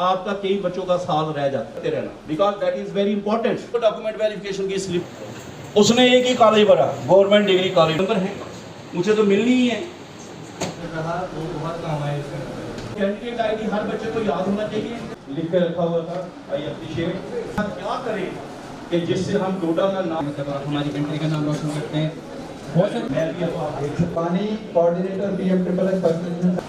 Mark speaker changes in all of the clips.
Speaker 1: आपका कई बच्चों का साल रह जाते रहना, because that is very important. Document verification की स्लिप उसने एक ही कॉलेज भरा, गवर्नमेंट डिग्री कॉलेज नंबर है, मुझे तो मिलनी ही है। कैंडिडेट आईडी हर बच्चे को याद होना चाहिए, लिख के रखा हुआ था। I appreciate. क्या करें कि जिससे हम डोडा का नाम,
Speaker 2: हमारी कंट्री का नाम रोशन करते हैं।
Speaker 3: पानी कोऑर्डिनेटर पीएम।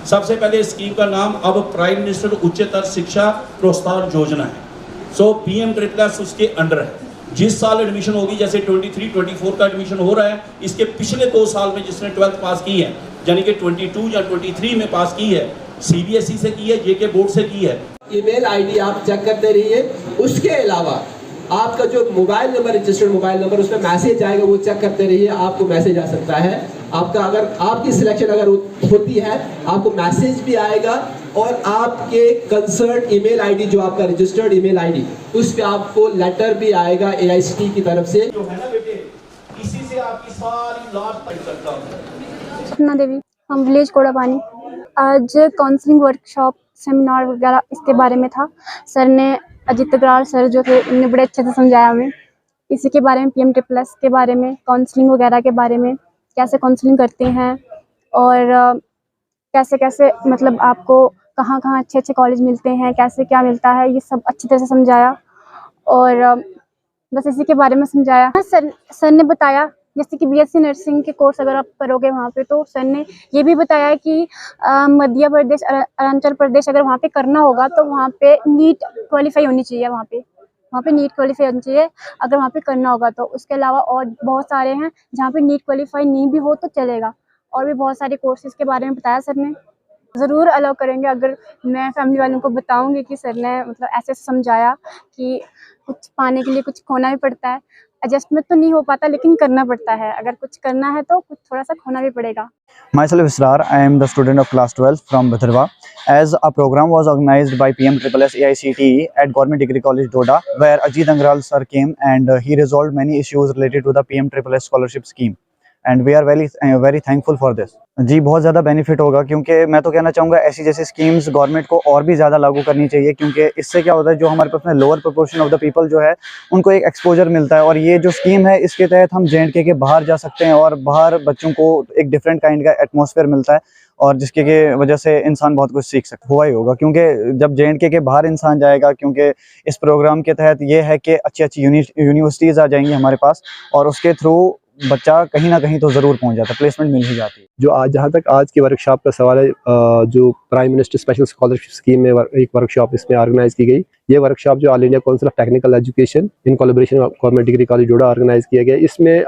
Speaker 1: सबसे पहले इस स्कीम का नाम अब प्राइम मिनिस्टर उच्चतर शिक्षा प्रोत्साहन योजना है। सो PM++ उसके अंडर है। जिस साल एडमिशन होगी, जैसे 23-24 का एडमिशन हो रहा है, इसके पिछले 2 साल में जिसने 12th पास की है, यानी कि 22 या 23 में पास की है, CBSE से की है, JK बोर्ड से की है।
Speaker 4: ईमेल आईडी आप चेक करते रहिए। उसके अलावा आपका जो mobile number, registered mobile number, उसमें मैसेज आएगा, वो चेक करते रहिए। आपको मैसेज आ सकता है आपका, अगर आपकी सिलेक्शन अगर होती है आपको मैसेज भी आएगा, और आपके कंसर्न ईमेल आईडी जो आपका रजिस्टर्ड ईमेल आईडी, उस पे आपको लेटर भी आएगा AICTE की तरफ से।
Speaker 1: जो है ना बेटे, इसी से आपकी सारी लास्ट तक सकता है।
Speaker 5: सपना देवी, हम विलेज कोड़ापानी। आज काउंसलिंग वर्कशॉप सेमिनार वगैरह इसके बारे में था। सर ने, अजीत अग्रवाल सर जो थे, उन्होंने बड़े अच्छे से समझाया हमें इसी के बारे में, PM++ के बारे में, काउंसलिंग वगैरह के बारे में, कैसे काउंसलिंग करते हैं और कैसे कैसे मतलब आपको कहाँ कहाँ अच्छे अच्छे कॉलेज मिलते हैं, कैसे क्या मिलता है, ये सब अच्छी तरह से समझाया। और बस इसी के बारे में समझाया। सर ने बताया जैसे कि BSc नर्सिंग के कोर्स अगर आप करोगे वहाँ पे, तो सर ने ये भी बताया कि मध्य प्रदेश, अरुणाचल प्रदेश अगर वहाँ पे करना होगा तो वहाँ पे नीट क्वालिफाई होनी चाहिए। वहाँ पे नीट क्वालिफाई होनी चाहिए अगर वहाँ पे करना होगा तो। उसके अलावा और बहुत सारे हैं जहाँ पे नीट क्वालिफाई नहीं भी हो तो चलेगा। और भी बहुत सारे कोर्सेज़ के बारे में बताया सर ने। ज़रूर अलाउ करेंगे। अगर मैं फैमिली वालों को बताऊंगी कि सर ने मतलब ऐसे समझाया कि कुछ पाने के लिए कुछ खोना भी पड़ता है, एडजस्टमेंट तो नहीं हो पाता लेकिन करना पड़ता है। अगर कुछ करना है तो कुछ थोड़ा सा खोना भी पड़ेगा।
Speaker 6: Myself Israr, I am the student of class 12 from Bhadarwa. As a program was organized by PM++ AICTE at Government Degree College Doda, where Ajit Angral sir came and he resolved many issues related to the PM++ scholarship scheme. And we are very thankful for this. जी बहुत ज़्यादा benefit होगा, क्योंकि मैं तो कहना चाहूँगा ऐसी जैसी स्कीम्स गवर्नमेंट को और भी ज़्यादा लागू करनी चाहिए, क्योंकि इससे क्या होता है, जो हमारे पास में lower proportion of the people जो है उनको एक एक्सपोजर मिलता है। और ये जो स्कीम है इसके तहत हम JNK के बाहर जा सकते हैं और बाहर बच्चों को एक डिफरेंट काइंड का एटमॉस्फेयर मिलता है, और जिसके के वजह से इंसान बहुत कुछ सीख सकता हुआ ही होगा। क्योंकि जब JNK के बाहर इंसान जाएगा, क्योंकि इस प्रोग्राम के तहत ये है कि अच्छी अच्छी यूनिवर्सिटीज़ आ जाएंगी हमारे पास, और उसके थ्रू बच्चा कहीं ना कहीं तो ज़रूर पहुंच जाता है, प्लेसमेंट मिल ही जाती है।
Speaker 7: जो आज जहाँ तक आज की वर्कशॉप का सवाल है, जो prime minister special scholarship scheme में एक वर्कशॉप इसमें ऑर्गेनाइज की गई। ये वर्कशॉप जो all India council of technical education in collaboration government degree college Doda organise किया गया। इसमें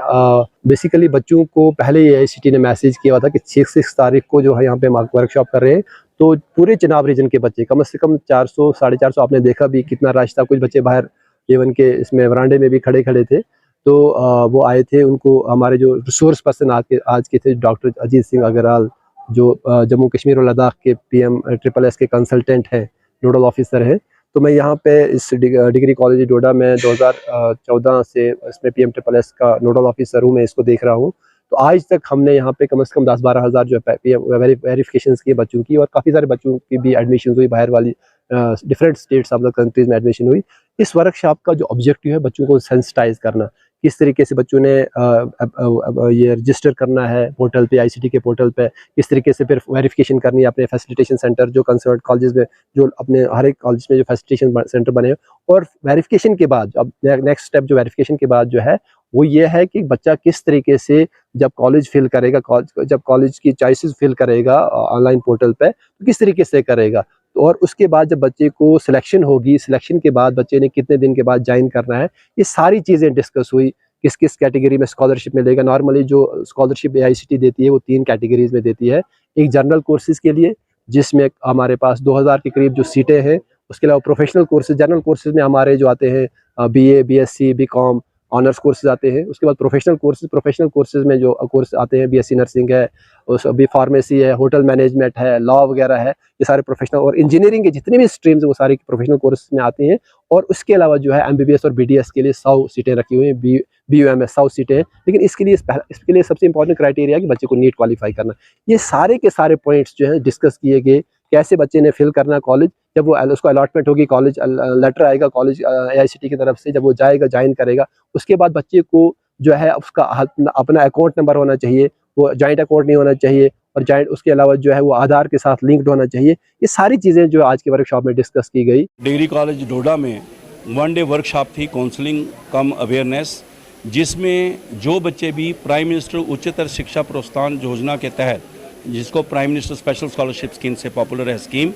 Speaker 7: बेसिकली बच्चों को पहले AICTE ने मैसेज किया हुआ था कि 6 तारीख को जो है यहाँ पे वर्कशॉप कर रहे हैं, तो पूरे चिनाब रीजन के बच्चे कम से कम 400 450, आपने देखा भी कितना रश था। कुछ बच्चे बाहर इवन के इसमें वरांडे में भी खड़े थे। तो वो आए थे। उनको हमारे जो रिसोर्स पर्सन आज के थे, डॉक्टर अजीत सिंह अग्रवाल, जो जम्मू कश्मीर और लद्दाख के PM++ के कंसल्टेंट हैं, नोडल ऑफिसर हैं। तो मैं यहाँ पे इस डिग्री कॉलेज डोडा में 2014 से इसमें PM++ का नोडल ऑफिसर हूँ, मैं इसको देख रहा हूँ। तो आज तक हमने यहाँ पे कम से कम 10-12 हज़ार जो है वेरिफिकेशन किए बच्चों की, और काफ़ी सारे बच्चों की भी एडमिशन हुई, बाहर वाली different states of the countries में एडमिशन हुई। इस वर्कशॉप का जो ऑब्जेक्टिव है बच्चों को सेंसिटाइज करना, किस तरीके से बच्चों ने ये रजिस्टर करना है पोर्टल पे, AICTE के पोर्टल पे, किस तरीके से फिर वेरिफिकेशन करनी है अपने फैसिलिटेशन सेंटर जो कंसर्न कॉलेजेस में, जो अपने हर एक कॉलेज में जो फैसिलिटेशन सेंटर बने। और वेरिफिकेशन के बाद अब नेक्स्ट स्टेप जो वेरिफिकेशन के बाद जो है वो ये है कि बच्चा किस तरीके से जब कॉलेज फिल करेगा, जब कॉलेज की चॉइसेस फिल करेगा ऑनलाइन पोर्टल पे, तो किस तरीके से करेगा। और उसके बाद जब बच्चे को सिलेक्शन होगी, सिलेक्शन के बाद बच्चे ने कितने दिन के बाद ज्वाइन करना है, ये सारी चीज़ें डिस्कस हुई। किस किस कैटेगरी में स्कॉलरशिप मिलेगा। नॉर्मली जो स्कॉलरशिप AICTE देती है वो 3 कैटेगरीज में देती है। एक जनरल कोर्सेज़ के लिए, जिसमें हमारे पास 2000 के करीब जो सीटें हैं। उसके अलावा प्रोफेशनल कोर्सेज, जनरल कोर्सेज में हमारे जो आते हैं BA, BSc, BCom honours courses आते हैं। उसके बाद प्रोफेशनल कोर्सेज में जो कोर्स आते हैं, BSc नर्सिंग है, उस भी फार्मेसी है, होटल मैनेजमेंट है, लॉ वगैरह है, ये सारे प्रोफेशनल, और इंजीनियरिंग के जितने भी स्ट्रीम्स वो सारे प्रोफेशनल कोर्स में आते हैं। और उसके अलावा जो है MBBS और BDS के लिए 100 सीटें रखी हुई हैं, BUM में 100 सीटें हैं। लेकिन इसके लिए सबसे इंपॉर्टेंट क्राइटेरिया है कि बच्चे को नीट क्वालिफाई करना। ये सारे के सारे पॉइंट्स जो है डिस्कस किए गए, कैसे बच्चे ने फिल करना कॉलेज, जब वो उसको अलॉटमेंट होगी, कॉलेज लेटर आएगा कॉलेज AICTE की तरफ से, जब वो जाएगा ज्वाइन करेगा, उसके बाद बच्चे को जो है उसका अपना अकाउंट नंबर होना चाहिए, वो जॉइंट अकाउंट नहीं होना चाहिए, और जॉइंट उसके अलावा जो है वो आधार के साथ लिंक्ड होना चाहिए। ये सारी चीज़ें जो आज के वर्कशॉप में डिस्कस की गई।
Speaker 1: डिग्री कॉलेज डोडा में 1 डे वर्कशॉप थी, काउंसलिंग कम अवेयरनेस, जिसमें जो बच्चे भी प्राइम मिनिस्टर उच्चतर शिक्षा प्रोत्साहन योजना के तहत, जिसको prime minister special scholarship scheme से पॉपुलर है स्कीम,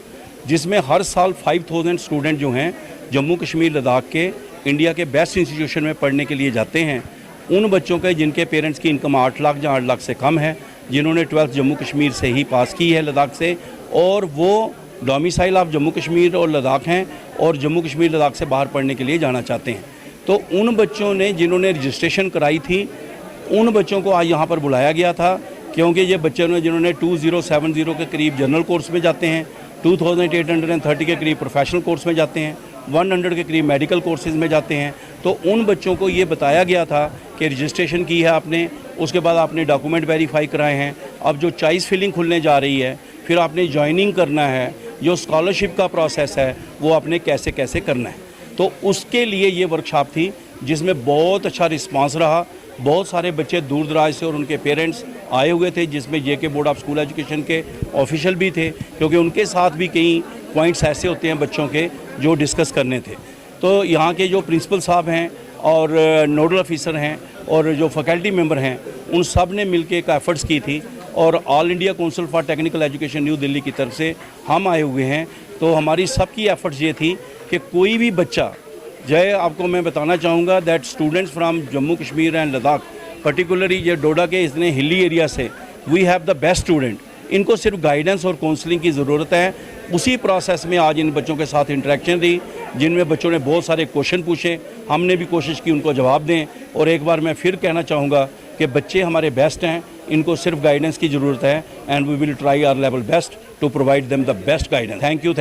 Speaker 1: जिसमें हर साल 5000 स्टूडेंट जो हैं जम्मू कश्मीर लद्दाख के इंडिया के बेस्ट इंस्टीट्यूशन में पढ़ने के लिए जाते हैं, उन बच्चों के जिनके पेरेंट्स की इनकम 8 लाख या 8 लाख से कम है, जिन्होंने 12th जम्मू कश्मीर से ही पास की है लद्दाख से, और वो डोमिसाइल ऑफ जम्मू कश्मीर और लद्दाख हैं और जम्मू कश्मीर लद्दाख से बाहर पढ़ने के लिए जाना चाहते हैं, तो उन बच्चों ने जिन्होंने रजिस्ट्रेशन कराई थी, उन बच्चों को आज यहाँ पर बुलाया गया था, क्योंकि ये बच्चे ने जिन्होंने 2070 के करीब जनरल कोर्स में जाते हैं, 2830 के करीब प्रोफेशनल कोर्स में जाते हैं, 100 के करीब मेडिकल कोर्सेज में जाते हैं, तो उन बच्चों को ये बताया गया था कि रजिस्ट्रेशन की है आपने, उसके बाद आपने डॉक्यूमेंट वेरीफाई कराए हैं, अब जो चॉइस फिलिंग खुलने जा रही है, फिर आपने जॉइनिंग करना है, जो स्कॉलरशिप का प्रोसेस है वो आपने कैसे कैसे करना है। तो उसके लिए ये वर्कशॉप थी, जिसमें बहुत अच्छा रिस्पांस रहा। बहुत सारे बच्चे दूर दराज से और उनके पेरेंट्स आए हुए थे, जिसमें JK board of school education के ऑफिशियल भी थे, क्योंकि उनके साथ भी कई पॉइंट्स ऐसे होते हैं बच्चों के जो डिस्कस करने थे। तो यहाँ के जो प्रिंसिपल साहब हैं और नोडल ऑफिसर हैं और जो फैकल्टी मेंबर हैं, उन सब ने मिलकर एक एफर्ट्स की थी, और all India council for technical education new Delhi की तरफ से हम आए हुए हैं। तो हमारी सबकी एफर्ट्स ये थी कि कोई भी बच्चा, जय आपको मैं बताना चाहूँगा that students from Jammu Kashmir and Ladakh, particularly ये डोडा के इतने हिली एरिया से, we have the best student. इनको सिर्फ गाइडेंस और काउंसलिंग की ज़रूरत है। उसी प्रोसेस में आज इन बच्चों के साथ इंटरेक्शन रही, जिनमें बच्चों ने बहुत सारे क्वेश्चन पूछे, हमने भी कोशिश की उनको जवाब दें। और एक बार मैं फिर कहना चाहूँगा कि बच्चे हमारे बेस्ट हैं, इनको सिर्फ गाइडेंस की ज़रूरत है, and we will try our level best to provide them the best guidance. Thank you.